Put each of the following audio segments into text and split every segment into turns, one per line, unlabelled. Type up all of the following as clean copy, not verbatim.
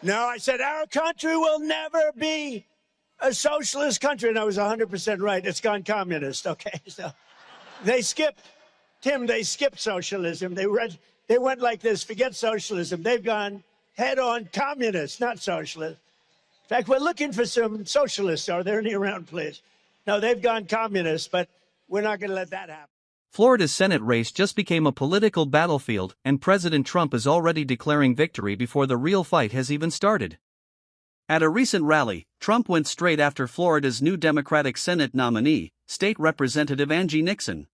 No, I said our country will never be a socialist country, and I was 100% right. It's gone communist, okay? So they skipped, Tim, they skipped socialism. They went like this, forget socialism. They've gone head-on communist, not socialist. In fact, we're looking for some socialists. Are there any around, please? No, they've gone communist, but we're not going to let that happen.
Florida's Senate race just became a political battlefield, and President Trump is already declaring victory before the real fight has even started. At a recent rally, Trump went straight after Florida's new Democratic Senate nominee, State Representative Angie Nixon.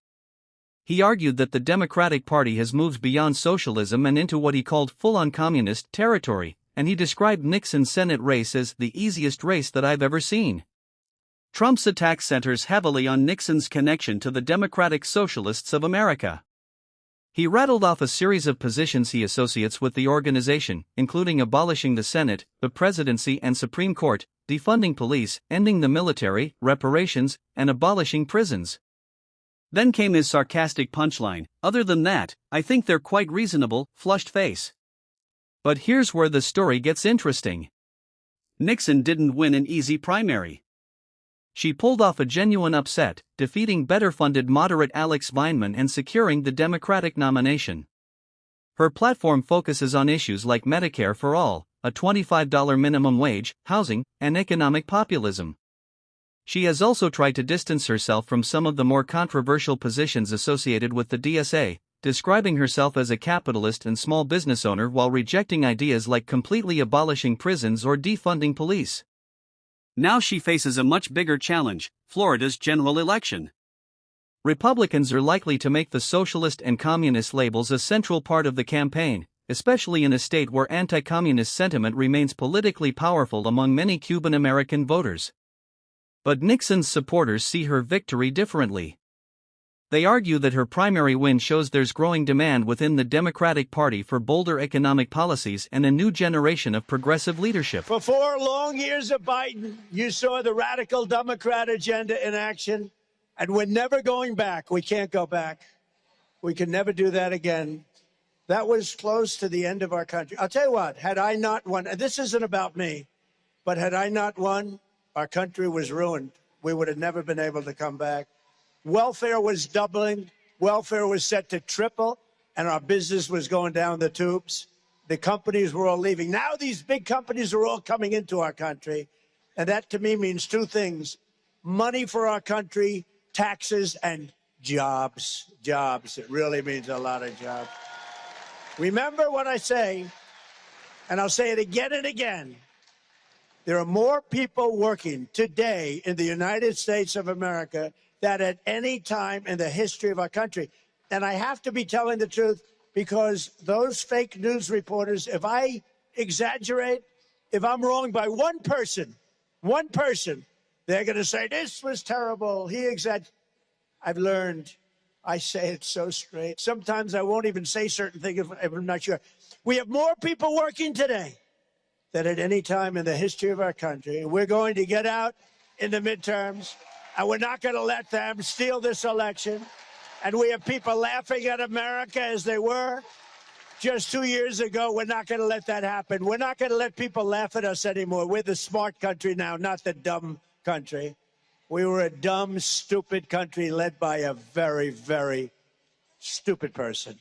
He argued that the Democratic Party has moved beyond socialism and into what he called full-on communist territory, and he described Nixon's Senate race as the easiest race that I've ever seen. Trump's attack centers heavily on Nixon's connection to the Democratic Socialists of America. He rattled off a series of positions he associates with the organization, including abolishing the Senate, the presidency and Supreme Court, defunding police, ending the military, reparations, and abolishing prisons. Then came his sarcastic punchline, "Other than that, I think they're quite reasonable," flushed face. But here's where the story gets interesting. Nixon didn't win an easy primary. She pulled off a genuine upset, defeating better-funded moderate Alex Vindman and securing the Democratic nomination. Her platform focuses on issues like Medicare for all, a $25 minimum wage, housing, and economic populism. She has also tried to distance herself from some of the more controversial positions associated with the DSA, describing herself as a capitalist and small business owner while rejecting ideas like completely abolishing prisons or defunding police. Now she faces a much bigger challenge, Florida's general election. Republicans are likely to make the socialist and communist labels a central part of the campaign, especially in a state where anti-communist sentiment remains politically powerful among many Cuban American voters. But Nixon's supporters see her victory differently. They argue that her primary win shows there's growing demand within the Democratic Party for bolder economic policies and a new generation of progressive leadership.
For 4 long years of Biden, you saw the radical Democrat agenda in action, and we're never going back. We can't go back. We can never do that again. That was close to the end of our country. I'll tell you what, had I not won, and this isn't about me, but had I not won, our country was ruined. We would have never been able to come back. Welfare was doubling, welfare was set to triple, and our business was going down the tubes. The companies were all leaving. Now these big companies are all coming into our country, and that to me means 2 things: money for our country, taxes, and jobs. Jobs. It really means a lot of jobs. Remember what I say, and I'll say it again and again. There are more people working today in the United States of America than at any time in the history of our country. And I have to be telling the truth, because those fake news reporters, if I exaggerate, if I'm wrong by one person, they're going to say, this was terrible. He exaggerated. I've learned. I say it so straight. Sometimes I won't even say certain things if I'm not sure. We have more people working today than at any time in the history of our country. And we're going to get out in the midterms, and we're not going to let them steal this election. And we have people laughing at America as they were just 2 years ago. We're not going to let that happen. We're not going to let people laugh at us anymore. We're the smart country now, not the dumb country. We were a dumb, stupid country led by a very, very stupid person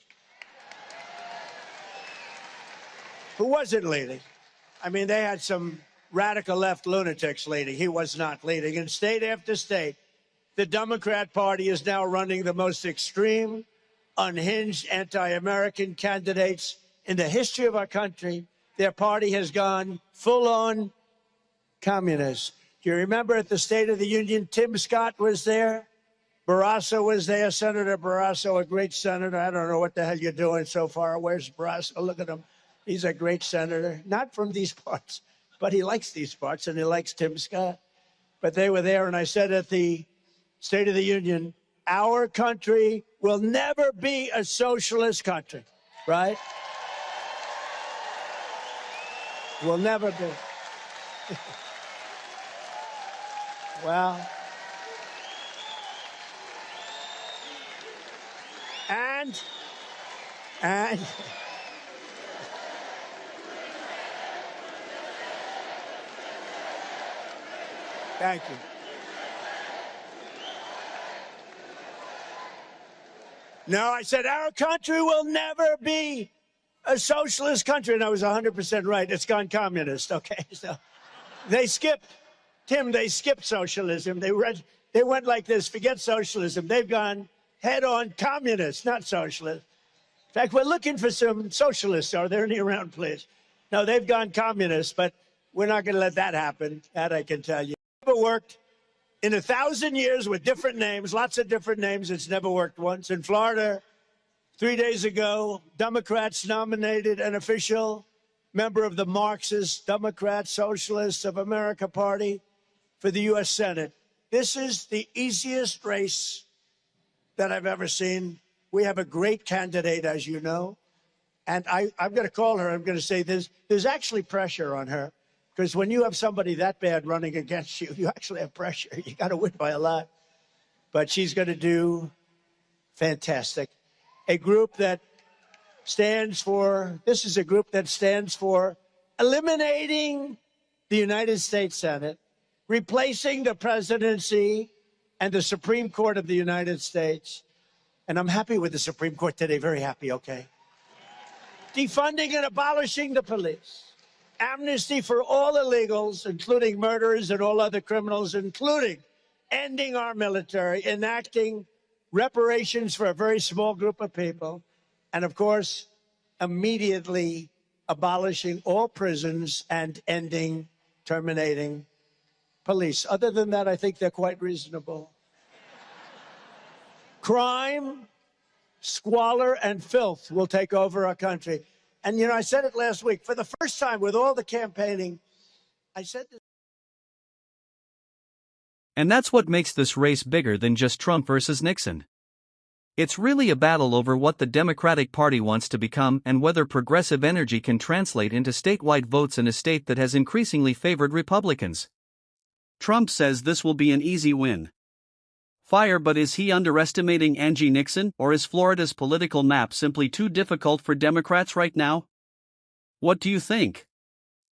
who wasn't leading. I mean, they had some radical left lunatics leading. He was not leading. In state after state, the Democrat Party is now running the most extreme, unhinged, anti-American candidates in the history of our country. Their party has gone full-on communist. Do you remember at the State of the Union, Tim Scott was there? Barrasso was there, Senator Barrasso, a great senator. I don't know what the hell you're doing so far. Where's Barrasso? Look at him. He's a great senator, not from these parts, but he likes these parts, and he likes Tim Scott. But they were there, and I said at the State of the Union, our country will never be a socialist country, right? Will never be. Well, and Thank you. No, I said our country will never be a socialist country, and I was 100% right. It's gone communist, okay? So they skipped, Tim, they skipped socialism. They went like this, forget socialism. They've gone head-on communist, not socialist. In fact, we're looking for some socialists. Are there any around, please? No, they've gone communist, but we're not going to let that happen. That I can tell you. It never worked. In 1,000 years with different names, lots of different names, it's never worked once. In Florida, 3 days ago, Democrats nominated an official member of the Marxist Democratic Socialists of America party for the U.S. Senate. This is the easiest race that I've ever seen. We have a great candidate, as you know, and I'm going to call her. I'm going to say there's actually pressure on her. Because when you have somebody that bad running against you, you actually have pressure. You got to win by a lot. But she's going to do fantastic. A group that stands for, this is a group that stands for eliminating the United States Senate, replacing the presidency and the Supreme Court of the United States. And I'm happy with the Supreme Court today, very happy, okay? Defunding and abolishing the police. Amnesty for all illegals, including murderers and all other criminals, including ending our military, enacting reparations for a very small group of people, and of course, immediately abolishing all prisons and terminating police. Other than that, I think they're quite reasonable. Crime, squalor, and filth will take over our country. And, you know, I said it last week. For the first time with all the campaigning, I said this.
And that's what makes this race bigger than just Trump versus Nixon. It's really a battle over what the Democratic Party wants to become and whether progressive energy can translate into statewide votes in a state that has increasingly favored Republicans. Trump says this will be an easy win. Fire, but is he underestimating Angie Nixon, or is Florida's political map simply too difficult for Democrats right now? What do you think?